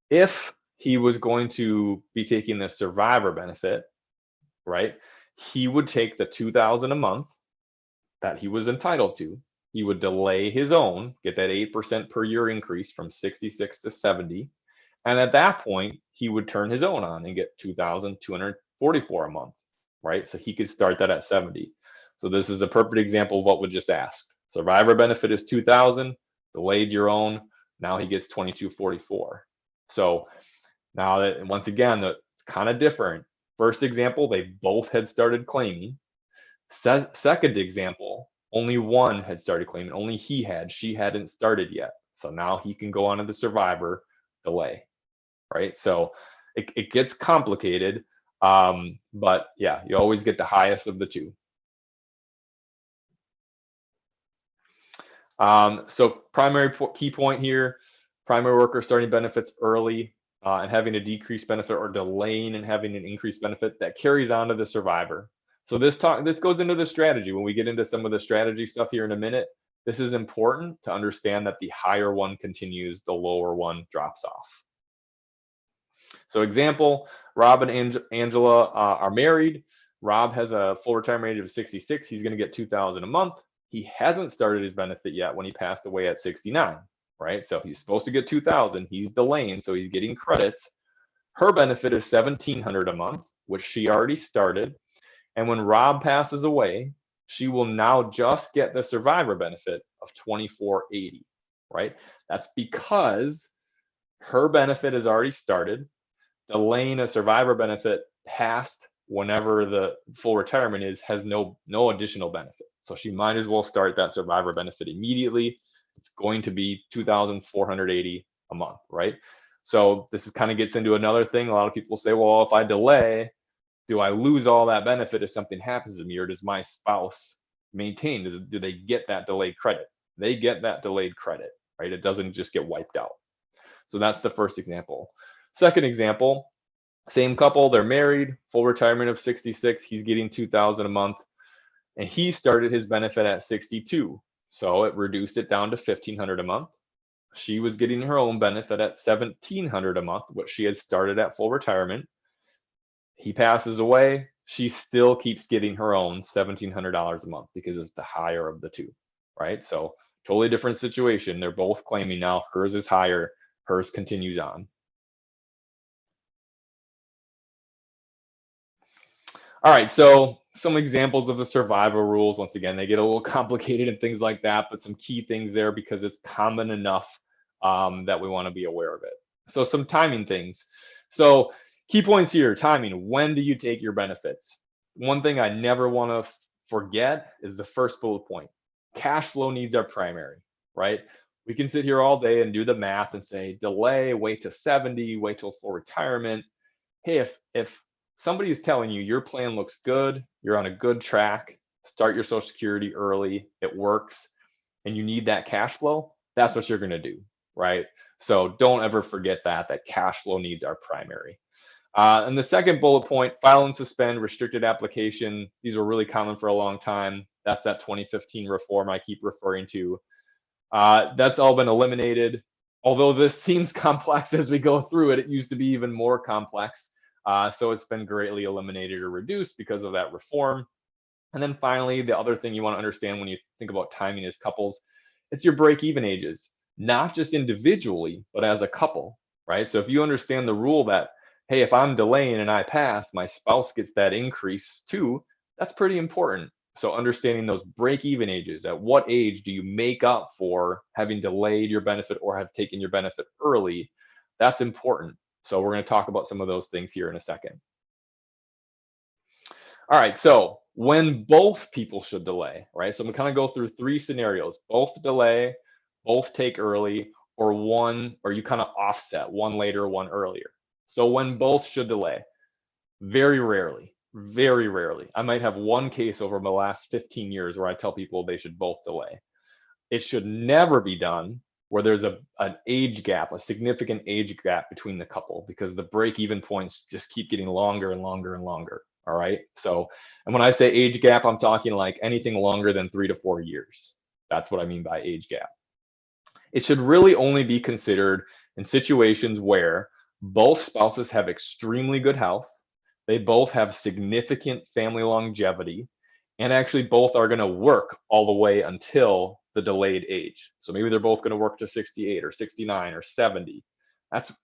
if he was going to be taking the survivor benefit, right, he would take the $2,000 a month that he was entitled to. He would delay his own, get that 8% per year increase from 66 to 70. And at that point, he would turn his own on and get 2,244 a month, right? So he could start that at 70. So this is a perfect example of what we just asked. Survivor benefit is 2,000, delayed your own. Now he gets 2,244. So now that, once again, it's kind of different. First example, they both had started claiming. Second example, only one had started claiming. Only he had. She hadn't started yet. So now he can go on to the survivor delay, right? So it gets complicated, but yeah, you always get the highest of the two. So primary key point here, primary worker starting benefits early and having a decreased benefit, or delaying and having an increased benefit, that carries on to the survivor. So this goes into the strategy. When we get into some of the strategy stuff here in a minute, this is important to understand that the higher one continues, the lower one drops off. So example, Rob and Angela are married. Rob has a full retirement age of 66. He's going to get 2,000 a month. He hasn't started his benefit yet when he passed away at 69, right? So he's supposed to get 2,000. He's delaying, so he's getting credits. Her benefit is 1,700 a month, which she already started. And when Rob passes away, she will now just get the survivor benefit of 2,480, right? That's because her benefit has already started. Delaying a survivor benefit past whenever the full retirement is has no additional benefit. So she might as well start that survivor benefit immediately. It's going to be 2,480 a month, right? So this is kind of gets into another thing. A lot of people say, well, if I delay, do I lose all that benefit if something happens to me, or does my spouse maintain? Do they get that delayed credit? They get that delayed credit, right? It doesn't just get wiped out. So that's the first example. Second example, same couple, they're married, full retirement of 66. He's getting 2,000 a month, and he started his benefit at 62. So it reduced it down to 1,500 a month. She was getting her own benefit at 1,700 a month, which she had started at full retirement. He passes away. She still keeps getting her own $1,700 a month because it's the higher of the two, right? So totally different situation. They're both claiming now hers is higher, hers continues on. All right, so some examples of the survival rules. Once again, they get a little complicated and things like that, but some key things there because it's common enough that we want to be aware of it. So some timing things. So key points here, timing. When do you take your benefits? One thing I never want to forget is the first bullet point. Cash flow needs are primary, right? We can sit here all day and do the math and say delay, wait to 70, wait till full retirement. Hey, if somebody is telling you your plan looks good, you're on a good track, start your Social Security early, it works, and you need that cash flow, that's what you're going to do, right? So don't ever forget that cash flow needs are primary. And the second bullet point, file and suspend restricted application. These were really common for a long time. That's that 2015 reform I keep referring to. That's all been eliminated. Although this seems complex as we go through it, it used to be even more complex. So it's been greatly eliminated or reduced because of that reform. And then finally, the other thing you want to understand when you think about timing as couples, it's your break-even ages, not just individually, but as a couple, right? So if you understand the rule that, hey, if I'm delaying and I pass, my spouse gets that increase too, that's pretty important. So understanding those break-even ages, at what age do you make up for having delayed your benefit or have taken your benefit early? That's important. So we're going to talk about some of those things here in a second. All right, so when both people should delay, right? So I'm gonna kind of go through three scenarios: both delay, both take early, or one, or you kind of offset, one later, one earlier. So when both should delay, very rarely, very rarely. I might have one case over my last 15 years where I tell people they should both delay. It should never be done where there's an age gap, a significant age gap between the couple, because the break-even points just keep getting longer and longer and longer. All right. So, and when I say age gap, I'm talking like anything longer than 3 to 4 years. That's what I mean by age gap. It should really only be considered in situations where both spouses have extremely good health, they both have significant family longevity, and actually both are going to work all the way until the delayed age. So maybe they're both going to work to 68 or 69 or 70.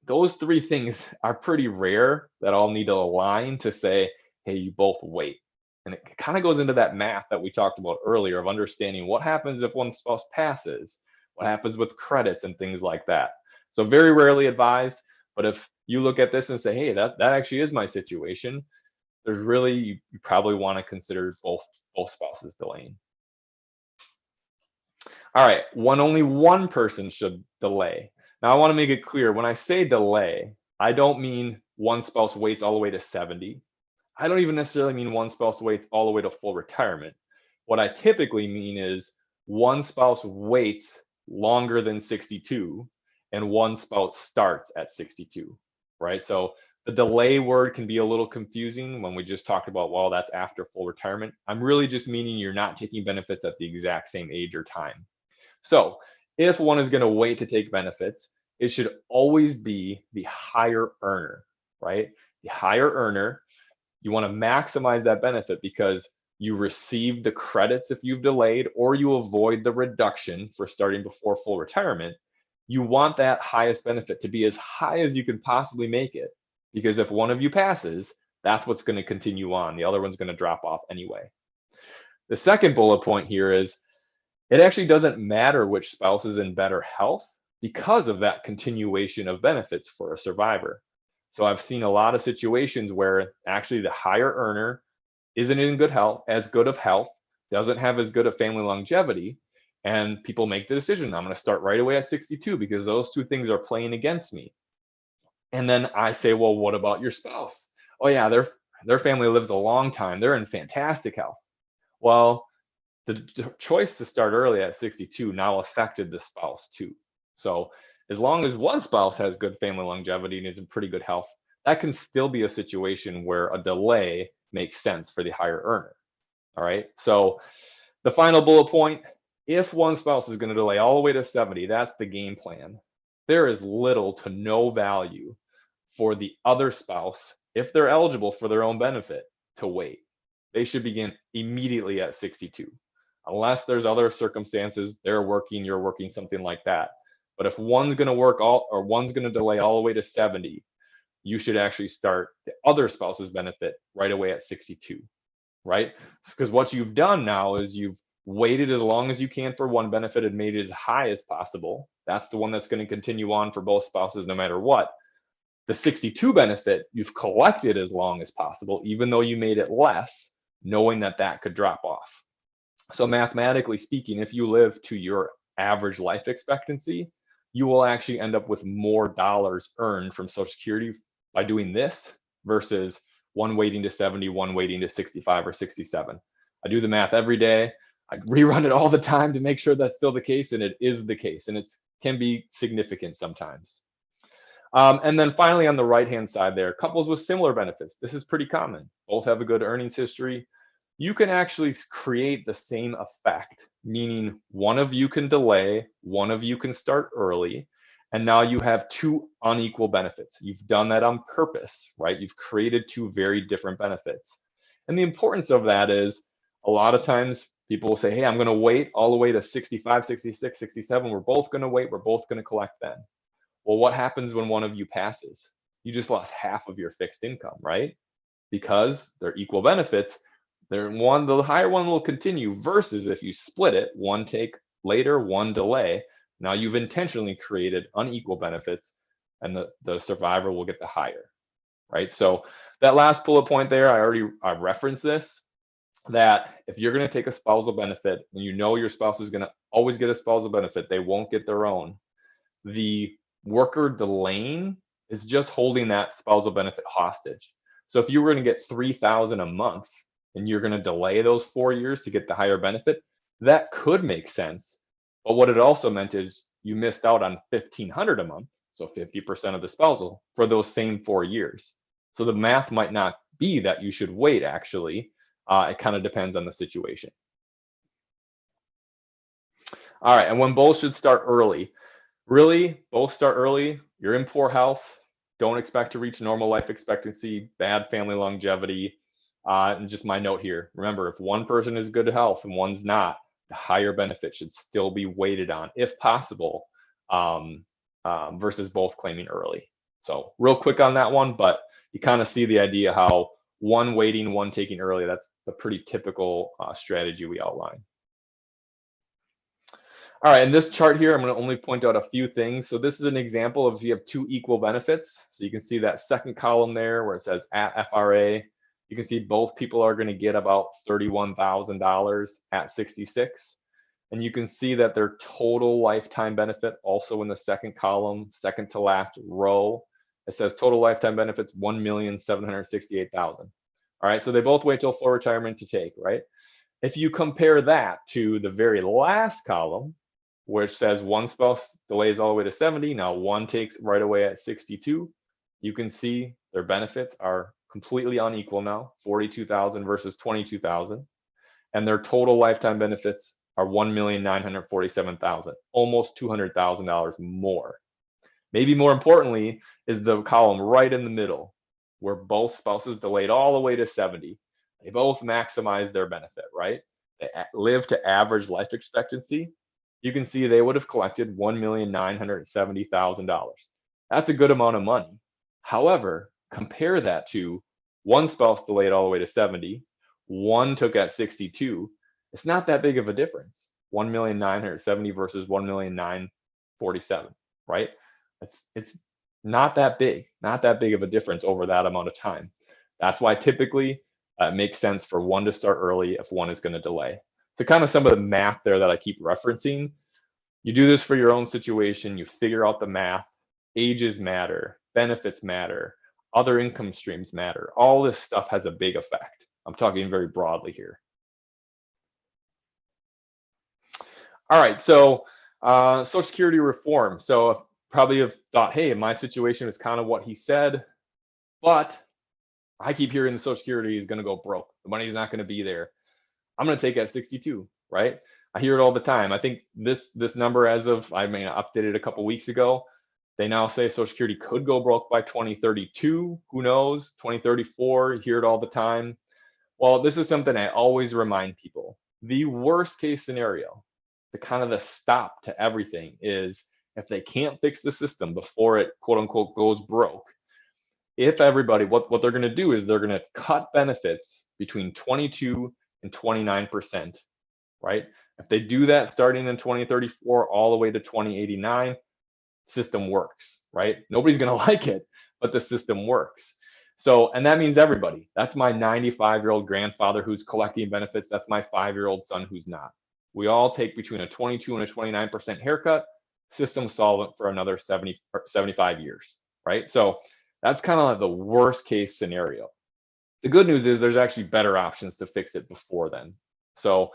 Those three things are pretty rare that all need to align to say, hey, you both wait. And it kind of goes into that math that we talked about earlier of understanding what happens if one spouse passes, what happens with credits and things like that. So very rarely advised, but if you look at this and say, hey, that actually is my situation, there's really, you probably want to consider both spouses delaying. All right, only one person should delay. Now I want to make it clear, when I say delay, I don't mean one spouse waits all the way to 70. I don't even necessarily mean one spouse waits all the way to full retirement. What I typically mean is one spouse waits longer than 62 and one spouse starts at 62, right? So the delay word can be a little confusing when we just talked about, well, that's after full retirement. I'm really just meaning you're not taking benefits at the exact same age or time. So if one is going to wait to take benefits, it should always be the higher earner, right? The higher earner, you want to maximize that benefit because you receive the credits if you've delayed, or you avoid the reduction for starting before full retirement. You want that highest benefit to be as high as you can possibly make it, because if one of you passes, that's what's going to continue on. The other one's going to drop off anyway. The second bullet point here is it actually doesn't matter which spouse is in better health because of that continuation of benefits for a survivor. So I've seen a lot of situations where actually the higher earner isn't in good health, doesn't have as good a family longevity, and people make the decision, I'm going to start right away at 62 because those two things are playing against me. And then I say, well, what about your spouse? Oh yeah, their family lives a long time. They're in fantastic health. Well, the choice to start early at 62 now affected the spouse too. So as long as one spouse has good family longevity and is in pretty good health, that can still be a situation where a delay makes sense for the higher earner. All right. So the final bullet point, if one spouse is going to delay all the way to 70, that's the game plan. There is little to no value for the other spouse, if they're eligible for their own benefit, to wait. They should begin immediately at 62. Unless there's other circumstances, they're working, you're working, something like that. But if one's going to work one's going to delay all the way to 70, you should actually start the other spouse's benefit right away at 62, right? Because what you've done now is you've waited as long as you can for one benefit and made it as high as possible. That's the one that's going to continue on for both spouses no matter what. The 62 benefit, you've collected as long as possible, even though you made it less, knowing that that could drop off. So mathematically speaking, if you live to your average life expectancy, you will actually end up with more dollars earned from Social Security by doing this versus one waiting to 70, one waiting to 65 or 67. I do the math every day. I rerun it all the time to make sure that's still the case, and it is the case, and it can be significant sometimes. And then finally, on the right-hand side there, couples with similar benefits. This is pretty common. Both have a good earnings history. You can actually create the same effect, meaning one of you can delay, one of you can start early, and now you have two unequal benefits. You've done that on purpose, right? You've created two very different benefits. And the importance of that is a lot of times people will say, hey, I'm going to wait all the way to 65, 66, 67. We're both going to wait. We're both going to collect then. Well, what happens when one of you passes? You just lost half of your fixed income, right? Because they're equal benefits. The higher one will continue versus if you split it, one take later, one delay. Now you've intentionally created unequal benefits and the survivor will get the higher, right? So that last bullet point there, I referenced this, that if you're going to take a spousal benefit and you know your spouse is going to always get a spousal benefit, they won't get their own. The worker delaying is just holding that spousal benefit hostage. So if you were going to get $3,000 a month and you're going to delay those 4 years to get the higher benefit, that could make sense. But what it also meant is you missed out on $1,500 a month, so 50% of the spousal, for those same 4 years. So the math might not be that you should wait, actually. It kind of depends on the situation. All right, and when both should start early. Really, both start early. You're in poor health. Don't expect to reach normal life expectancy, bad family longevity. And just my note here, remember, if one person is good health and one's not, the higher benefit should still be weighted on, if possible, versus both claiming early. So real quick on that one, but you kind of see the idea how one waiting, one taking early, that's the pretty typical strategy we outline. All right, in this chart here, I'm going to only point out a few things. So this is an example of if you have two equal benefits. So you can see that second column there where it says at FRA. You can see both people are going to get about $31,000 at 66. And you can see that their total lifetime benefit also in the second column, second to last row. It says total lifetime benefits, $1,768,000. All right, so they both wait till full retirement to take, right? If you compare that to the very last column, which says one spouse delays all the way to 70, now one takes right away at 62, you can see their benefits are completely unequal now, 42,000 versus 22,000, and their total lifetime benefits are 1,947,000, almost $200,000 more. Maybe more importantly is the column right in the middle, where both spouses delayed all the way to 70. They both maximize their benefit, right? They live to average life expectancy. You can see they would have collected $1,970,000. That's a good amount of money. However, compare that to one spouse delayed all the way to 70, one took at 62. It's not that big of a difference. 1,970 versus 1,947, right? It's not that big of a difference over that amount of time. That's why typically it makes sense for one to start early if one is going to delay. So kind of some of the math there that I keep referencing. You do this for your own situation, you figure out the math, ages matter, benefits matter, other income streams matter. All this stuff has a big effect. I'm talking very broadly here. All right, so Social Security reform. So probably have thought, hey, my situation is kind of what he said, but I keep hearing the Social Security is going to go broke. The money's not going to be there. I'm going to take at 62, right? I hear it all the time. I think this number, as of, I mean, I updated a couple weeks ago. They now say Social Security could go broke by 2032. Who knows? 2034. You hear it all the time. Well, this is something I always remind people. The worst case scenario, the kind of the stop to everything, is if they can't fix the system before it quote unquote goes broke. If everybody, what they're going to do is they're going to cut benefits between 22 and 29%, right? If they do that starting in 2034 all the way to 2089, system works, right? Nobody's going to like it, but the system works. So, and that means everybody. That's my 95-year-old grandfather who's collecting benefits. That's my 5-year-old son who's not. We all take between a 22 and a 29% haircut, system solvent for another 70 or 75 years, right? So that's kind of like the worst case scenario. The good news is there's actually better options to fix it before then. So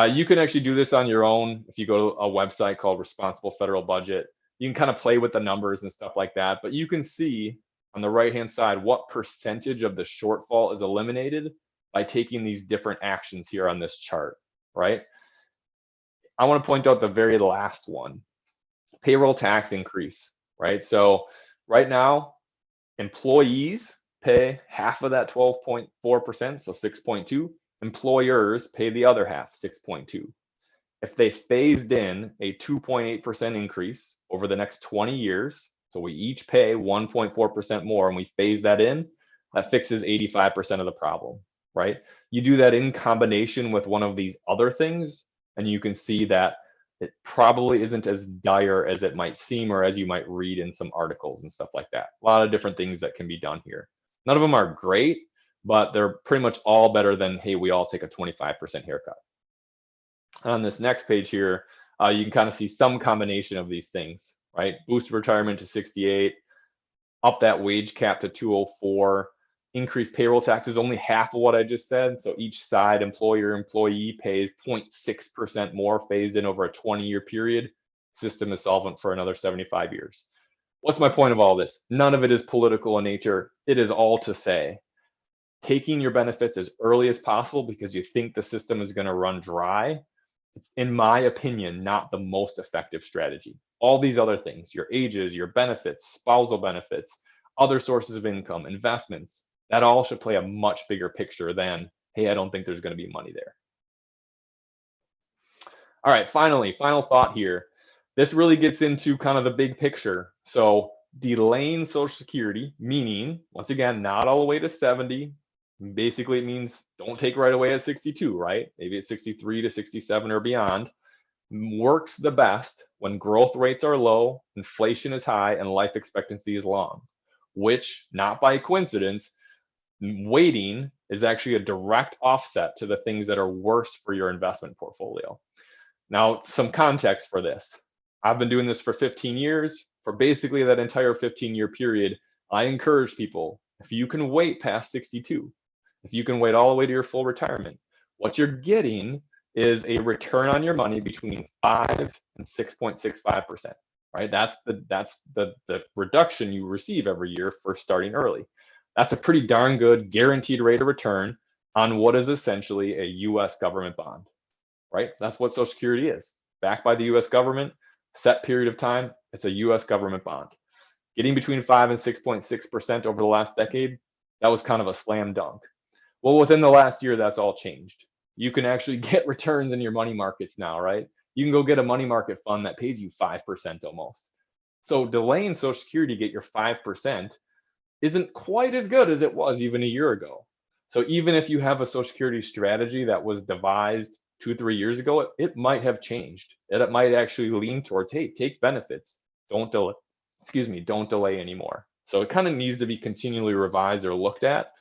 you can actually do this on your own. If you go to a website called Responsible Federal Budget, you can kind of play with the numbers and stuff like that. But you can see on the right-hand side what percentage of the shortfall is eliminated by taking these different actions here on this chart, right? I want to point out the very last one, payroll tax increase, right? So right now, employees pay half of that 12.4%, so 6.2. Employers pay the other half, 6.2. If they phased in a 2.8% increase over the next 20 years, so we each pay 1.4% more and we phase that in, that fixes 85% of the problem, right? You do that in combination with one of these other things, and you can see that it probably isn't as dire as it might seem or as you might read in some articles and stuff like that. A lot of different things that can be done here. None of them are great, but they're pretty much all better than, hey, we all take a 25% haircut. On this next page here, you can kind of see some combination of these things, right? Boost retirement to 68, up that wage cap to 204, increase payroll taxes, only half of what I just said. So each side, employer, employee, pays 0.6% more phased in over a 20-year period. system is solvent for another 75 years. What's my point of all this? None of it is political in nature. It is all to say, taking your benefits as early as possible because you think the system is going to run dry, it's, in my opinion, not the most effective strategy. All these other things, your ages, your benefits, spousal benefits, other sources of income, investments, that all should play a much bigger picture than, hey, I don't think there's going to be money there. All right, finally, final thought here. This really gets into kind of the big picture. So delaying Social Security, meaning, once again, not all the way to 70. Basically, it means don't take right away at 62, right? Maybe at 63 to 67 or beyond. Works the best when growth rates are low, inflation is high, and life expectancy is long, which, not by coincidence, waiting is actually a direct offset to the things that are worse for your investment portfolio. Now, some context for this. I've been doing this for 15 years. For basically that entire 15-year period, I encourage people, if you can wait past 62, if you can wait all the way to your full retirement, what you're getting is a return on your money between 5 and 6.65%, right? That's the reduction you receive every year for starting early. That's a pretty darn good guaranteed rate of return on what is essentially a US government bond, right? That's what Social Security is, backed by the US government, set period of time. It's a US government bond. Getting between 5 and 6.6% over the last decade, that was kind of a slam dunk. Well, within the last year, that's all changed. You can actually get returns in your money markets now, right? You can go get a money market fund that pays you 5% almost. So delaying Social Security to get your 5% isn't quite as good as it was even a year ago. So even if you have a Social Security strategy that was devised 2-3 years ago, it might have changed. It might actually lean towards, hey, take benefits, don't delay, don't delay anymore. So it kind of needs to be continually revised or looked at.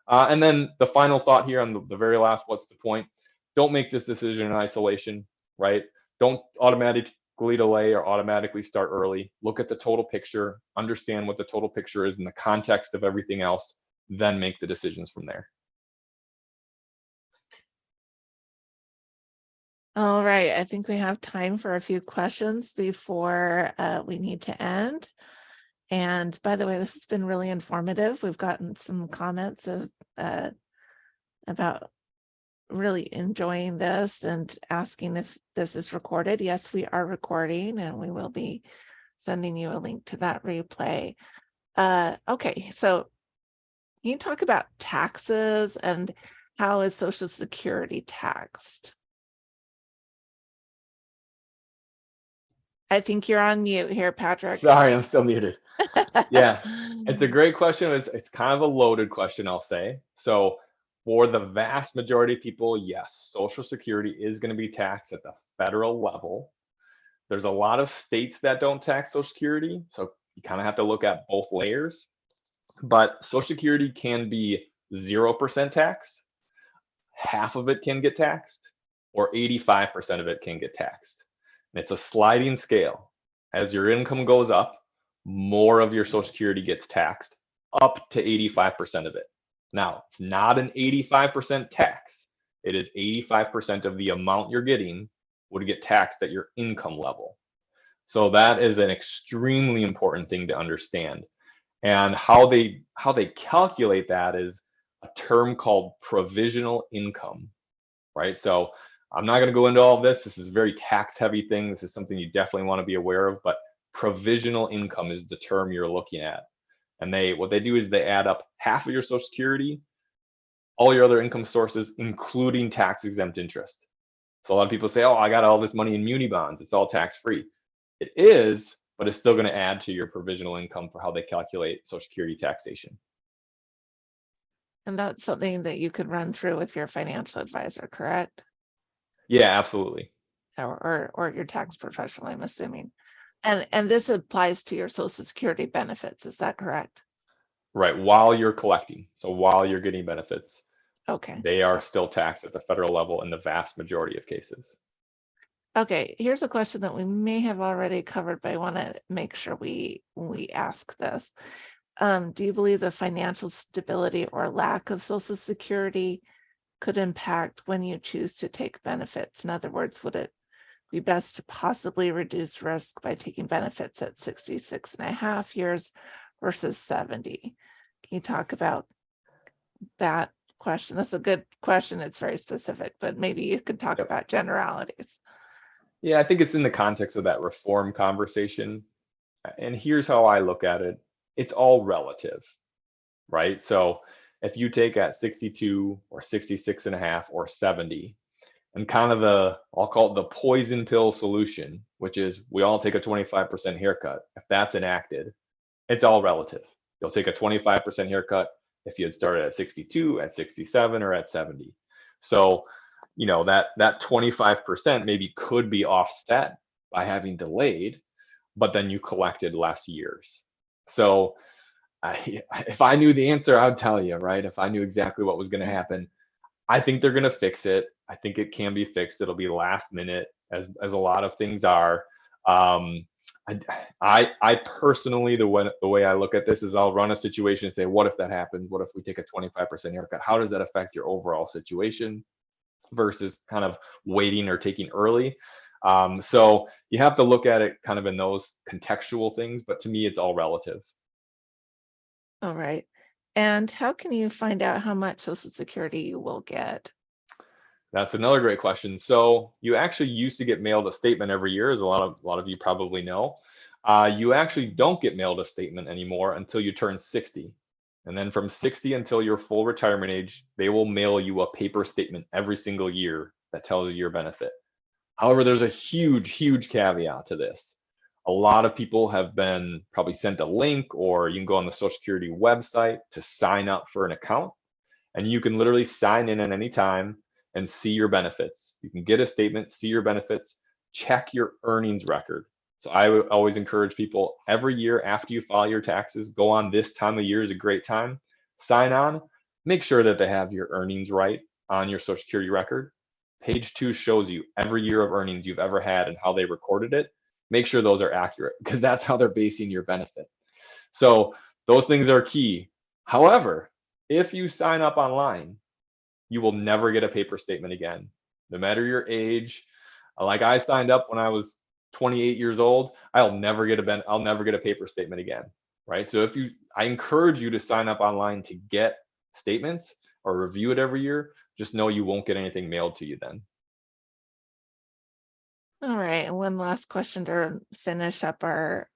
And then the final thought here on the very last, what's the point? Don't make this decision in isolation, right? Don't automatically delay or automatically start early. Look at the total picture, understand what the total picture is in the context of everything else, then make the decisions from there. All right, I think we have time for a few questions before we need to end. And by the way, this has been really informative. We've gotten some comments of about really enjoying this and asking if this is recorded. Yes, we are recording, and we will be sending you a link to that replay. Okay, so can you talk about taxes and how is Social Security taxed? I think you're on mute here, Patrick. Sorry, I'm still muted. Yeah, it's a great question. It's kind of a loaded question, I'll say. So for the vast majority of people, yes, Social Security is going to be taxed at the federal level. There's a lot of states that don't tax Social Security, so you kind of have to look at both layers. But Social Security can be 0% taxed, half of it can get taxed, or 85% of it can get taxed. And it's a sliding scale. As your income goes up, more of your Social Security gets taxed, up to 85% of it. Now, it's not an 85% tax. It is 85% of the amount you're getting would get taxed at your income level. So that is an extremely important thing to understand. And how they calculate that is a term called provisional income, right? So I'm not going to go into all of this. This is a very tax heavy thing. This is something you definitely want to be aware of, but provisional income is the term you're looking at. And what they do is they add up half of your Social Security, all your other income sources, including tax exempt interest. So a lot of people say, oh, I got all this money in muni bonds. It's all tax free. It is, but it's still going to add to your provisional income for how they calculate Social Security taxation. And that's something that you could run through with your financial advisor, correct? Yeah, absolutely. Or your tax professional, I'm assuming. And this applies to your Social Security benefits, is that correct? Right, while you're collecting. So while you're getting benefits, okay, they are still taxed at the federal level in the vast majority of cases. Okay, here's a question that we may have already covered, but I want to make sure we ask this. Do you believe the financial stability or lack of Social Security could impact when you choose to take benefits? In other words, would it be best to possibly reduce risk by taking benefits at 66.5 years versus 70? Can you talk about that question? That's a good question. It's very specific, but maybe you could talk Yep. about generalities. Yeah, I think it's in the context of that reform conversation. And here's how I look at it. It's all relative, right? So if you take at 62 or 66 and a half or 70, and kind of I'll call it the poison pill solution, which is we all take a 25% haircut. If that's enacted, it's all relative. You'll take a 25% haircut if you had started at 62, at 67, or at 70. So, that 25% maybe could be offset by having delayed, but then you collected less years. So if I knew the answer, I'd tell you, right? If I knew exactly what was going to happen, I think they're going to fix it. I think it can be fixed. It'll be last minute, as a lot of things are. Um, I personally, the way I look at this is I'll run a situation and say, what if that happens? What if we take a 25% haircut? How does that affect your overall situation versus kind of waiting or taking early? So you have to look at it kind of in those contextual things, but to me, it's all relative. All right. And how can you find out how much Social Security you will get? That's another great question. So you actually used to get mailed a statement every year, as a lot of you probably know. You actually don't get mailed a statement anymore until you turn 60. And then from 60 until your full retirement age, they will mail you a paper statement every single year that tells you your benefit. However, there's a huge, huge caveat to this. A lot of people have been probably sent a link, or you can go on the Social Security website to sign up for an account, and you can literally sign in at any time and see your benefits. You can get a statement, see your benefits, check your earnings record. So I would always encourage people every year after you file your taxes, go on. This time of year is a great time. Sign on, make sure that they have your earnings right on your Social Security record. Page 2 shows you every year of earnings you've ever had and how they recorded it. Make sure those are accurate, because that's how they're basing your benefit. So those things are key. However, if you sign up online, you will never get a paper statement again, no matter your age. Like, I signed up when I was 28 years old. I'll never get a paper statement again, right? So I encourage you to sign up online to get statements or review it every year. Just know you won't get anything mailed to you then. All right. And one last question to finish up our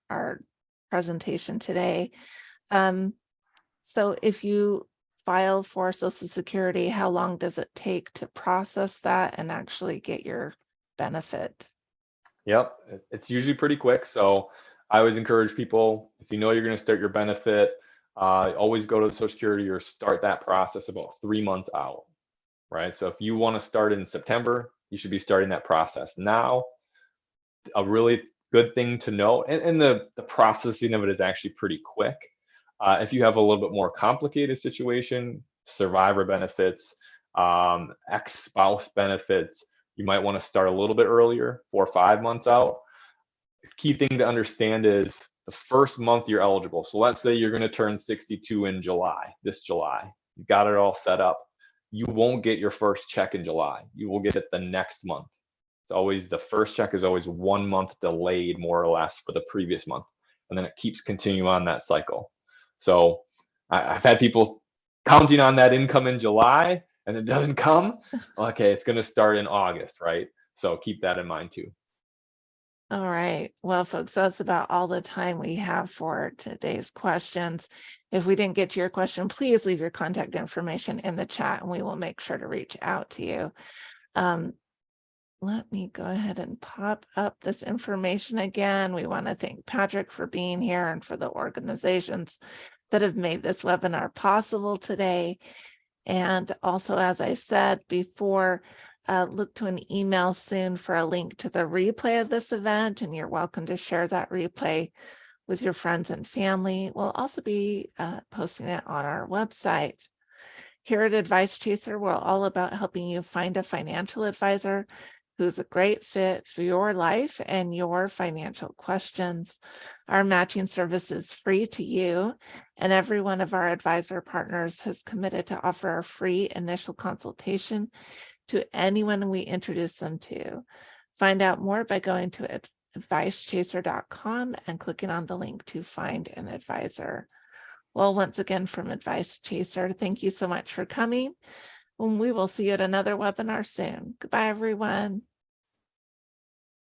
presentation today. So if you file for Social Security, how long does it take to process that and actually get your benefit? Yep, it's usually pretty quick. So I always encourage people, if you know you're going to start your benefit, always go to the Social Security or start that process about 3 months out, right? So if you want to start in September, you should be starting that process now. A really good thing to know, and the processing of it is actually pretty quick. If you have a little bit more complicated situation, survivor benefits, ex-spouse benefits, you might want to start a little bit earlier, 4 or 5 months out. The key thing to understand is the first month you're eligible. So let's say you're going to turn 62 in July, this July. You got it all set up. You won't get your first check in July. You will get it the next month. It's always, the first check is always 1 month delayed, more or less, for the previous month. And then it keeps continuing on that cycle. So I've had people counting on that income in July and it doesn't come. Okay, it's going to start in August, right? So keep that in mind too. All right. Well, folks, that's about all the time we have for today's questions. If we didn't get to your question, please leave your contact information in the chat and we will make sure to reach out to you. Let me go ahead and pop up this information again. We want to thank Patrick for being here and for the organizations that have made this webinar possible today. And also, as I said before, look to an email soon for a link to the replay of this event, and you're welcome to share that replay with your friends and family. We'll also be posting it on our website. Here at Advice Chaser, we're all about helping you find a financial advisor who's a great fit for your life and your financial questions. Our matching service is free to you, and every one of our advisor partners has committed to offer a free initial consultation to anyone we introduce them to. Find out more by going to advicechaser.com and clicking on the link to find an advisor. Well, once again, from Advice Chaser, thank you so much for coming. And we will see you at another webinar soon. Goodbye, everyone.